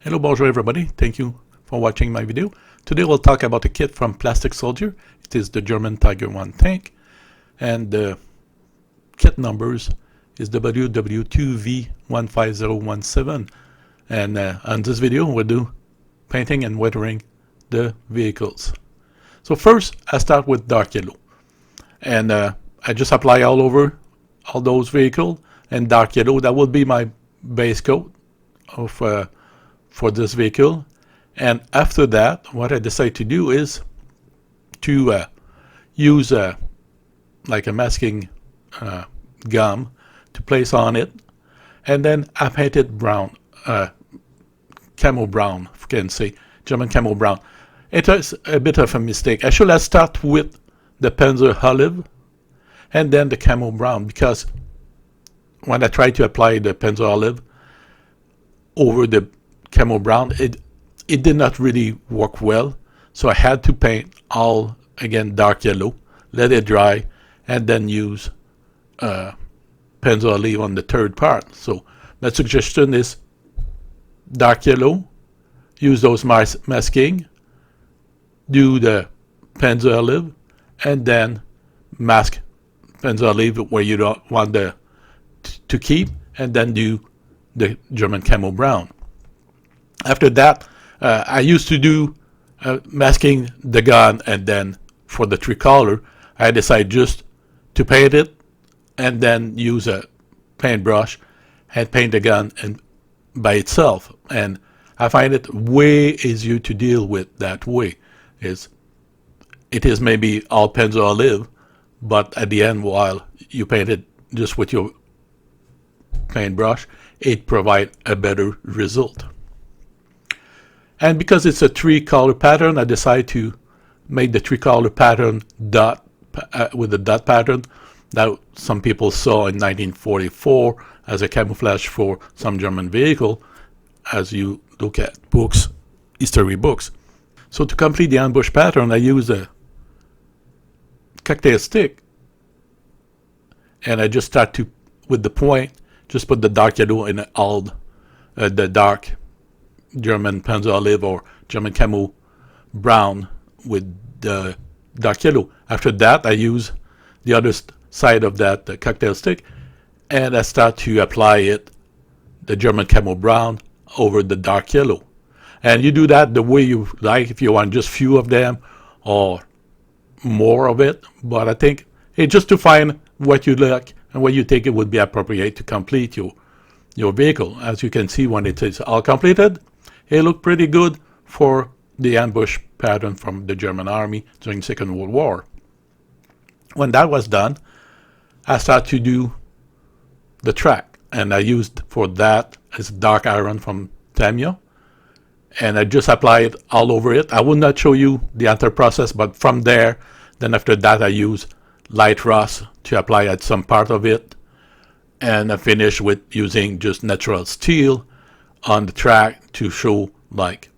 Hello, bonjour everybody. Thank you for watching my video. Today we'll talk about a kit from Plastic Soldier. It is the German Tiger 1 tank, and the kit numbers is WW2V15017. And on this video we'll do painting and weathering the vehicles. So first I start with dark yellow, and I just apply all over all those vehicles, and dark yellow, that will be my base coat of for this vehicle. And after that, what I decide to do is to use like a masking gum to place on it, and then I paint it brown, camo brown, if you can say, German camo brown. It is a bit of a mistake. I should have started with the PANZER olive and then the camo brown, because when I tried to apply the PANZER olive over the camo brown, it did not really work well. So I had to paint all again dark yellow, let it dry, and then use PANZER olive on the third part. So my suggestion is dark yellow, use those masking, do the PANZER olive, and then mask PANZER olive where you don't want the to keep, and then do the German camo brown. After that, I used to do masking the gun, and then for the tricolor, I decided just to paint it and then use a paintbrush and paint the gun and by itself. And I find it way easier to deal with that way. It is maybe all PANZER olive, but at the end, while you paint it just with your paintbrush, it provides a better result. And because it's a three-color pattern, I decided to make the three-color pattern dot with the dot pattern that some people saw in 1944 as a camouflage for some German vehicle, as you look at books, history books. So to complete the ambush pattern, I use a cocktail stick, and I just start to, with the point, just put the dark yellow in all the dark German PANZER olive or German camo brown with the dark yellow. After that, I use the other side of that cocktail stick, and I start to apply it, the German camo brown, over the dark yellow. And you do that the way you like, if you want just few of them or more of it. But I think it's just to find what you like and what you think it would be appropriate to complete your vehicle. As you can see, when it is all completed, it looked pretty good for the ambush pattern from the German army during the Second World War. When that was done, I started to do the track, and I used for that as dark iron from Tamiya, and I just applied it all over it. I will not show you the entire process, but from there, then after that I use light rust to apply at some part of it, and I finish with using just natural steel on the track to show like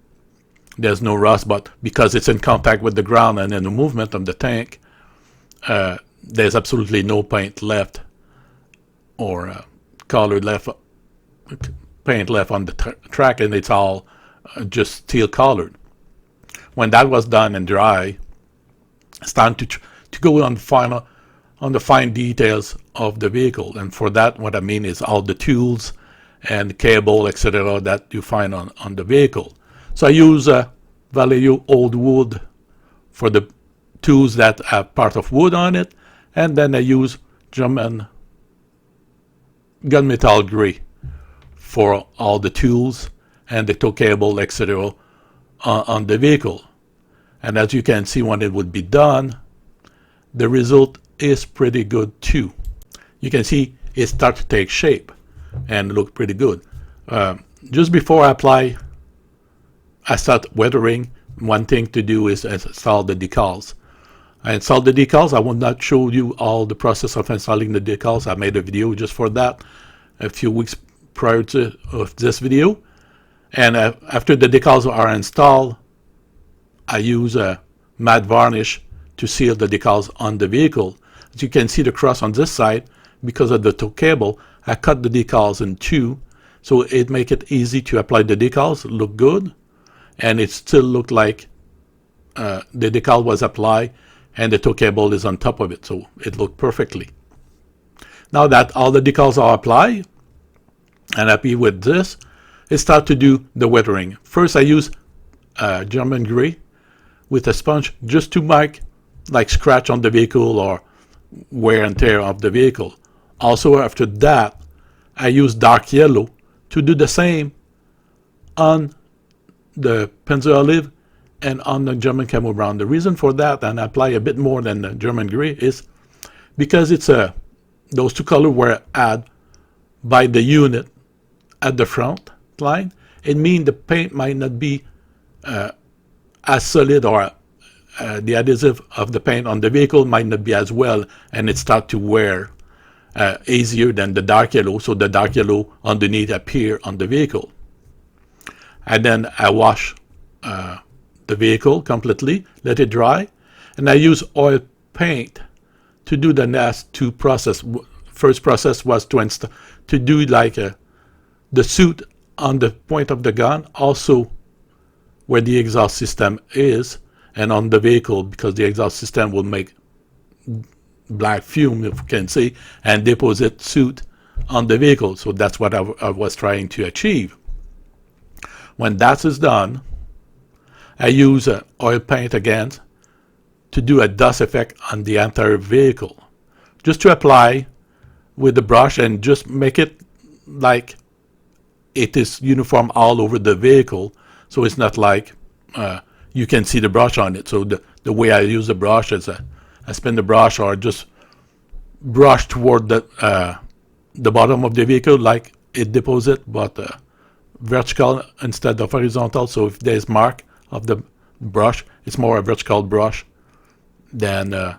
there's no rust, but because it's in contact with the ground and in the movement of the tank, there's absolutely no paint left or colored left, paint left on the track, and it's all just steel colored. When that was done and dry, it's time to go on the fine details of the vehicle. And for that, what I mean is all the tools and cable, etc., that you find on the vehicle. So I use Vallejo old wood for the tools that have part of wood on it, and then I use German gunmetal gray for all the tools and the tow cable, etc., on the vehicle. And as you can see, when it would be done, the result is pretty good too. You can see it start to take shape and look pretty good. Just before I apply, I start weathering. One thing to do is install the decals. I installed the decals. I will not show you all the process of installing the decals. I made a video just for that a few weeks prior to this video. And after the decals are installed, I use a matte varnish to seal the decals on the vehicle. As you can see the cross on this side, because of the tow cable, I cut the decals in two so it make it easy to apply the decals, look good, and it still look like the decal was applied and the tow cable is on top of it, so it looked perfectly. Now that all the decals are applied and happy with this, I start to do the weathering. First I use German gray with a sponge just to mark like scratch on the vehicle or wear and tear of the vehicle. Also after that I use dark yellow to do the same on the PANZER olive and on the German camo brown. The reason for that, and I apply a bit more than the German gray, is because it's those two colors were added by the unit at the front line. It means the paint might not be as solid, or the adhesive of the paint on the vehicle might not be as well, and it starts to wear easier than the dark yellow, so the dark yellow underneath appear on the vehicle. And then I wash the vehicle completely, let it dry, and I use oil paint to do the last two process. First process was to do like the suit on the point of the gun, also where the exhaust system is, and on the vehicle, because the exhaust system will make black fume, if you can see, and deposit soot on the vehicle. So that's what I was trying to achieve. When that is done, I use oil paint again to do a dust effect on the entire vehicle, just to apply with the brush and just make it like it is uniform all over the vehicle, so it's not like you can see the brush on it. So the way I use the brush is I spin the brush or just brush toward the bottom of the vehicle like it deposit, but vertical instead of horizontal. So if there's mark of the brush, it's more a vertical brush than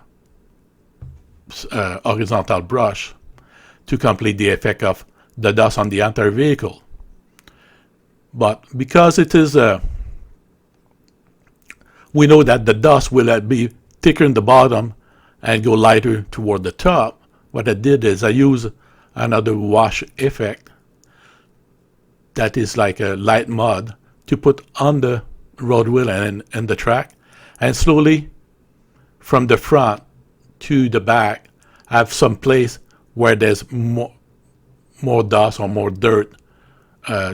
horizontal brush to complete the effect of the dust on the entire vehicle. But because it is we know that the dust will be thicker in the bottom and go lighter toward the top, what I did is I use another wash effect that is like a light mud to put on the road wheel and the track, and slowly from the front to the back I have some place where there's more dust or more dirt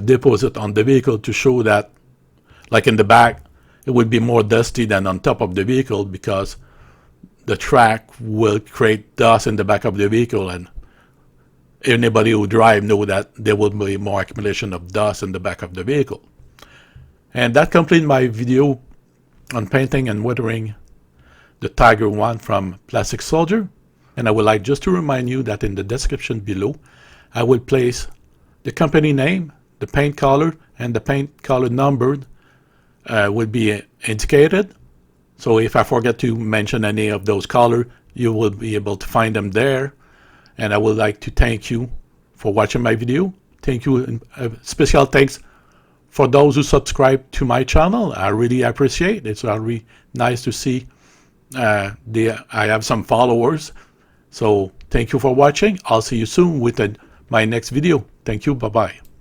deposit on the vehicle, to show that like in the back it would be more dusty than on top of the vehicle, because the track will create dust in the back of the vehicle, and anybody who drive know that there will be more accumulation of dust in the back of the vehicle. And that completes my video on painting and weathering the Tiger 1 from Plastic Soldier. And I would like just to remind you that in the description below I will place the company name, the paint color, and the paint color numbered will be indicated. So if I forget to mention any of those colors, you will be able to find them there. And I would like to thank you for watching my video. Thank you, and special thanks for those who subscribe to my channel. I really appreciate it. It's really nice to see I have some followers. So thank you for watching. I'll see you soon with my next video. Thank you. Bye-bye.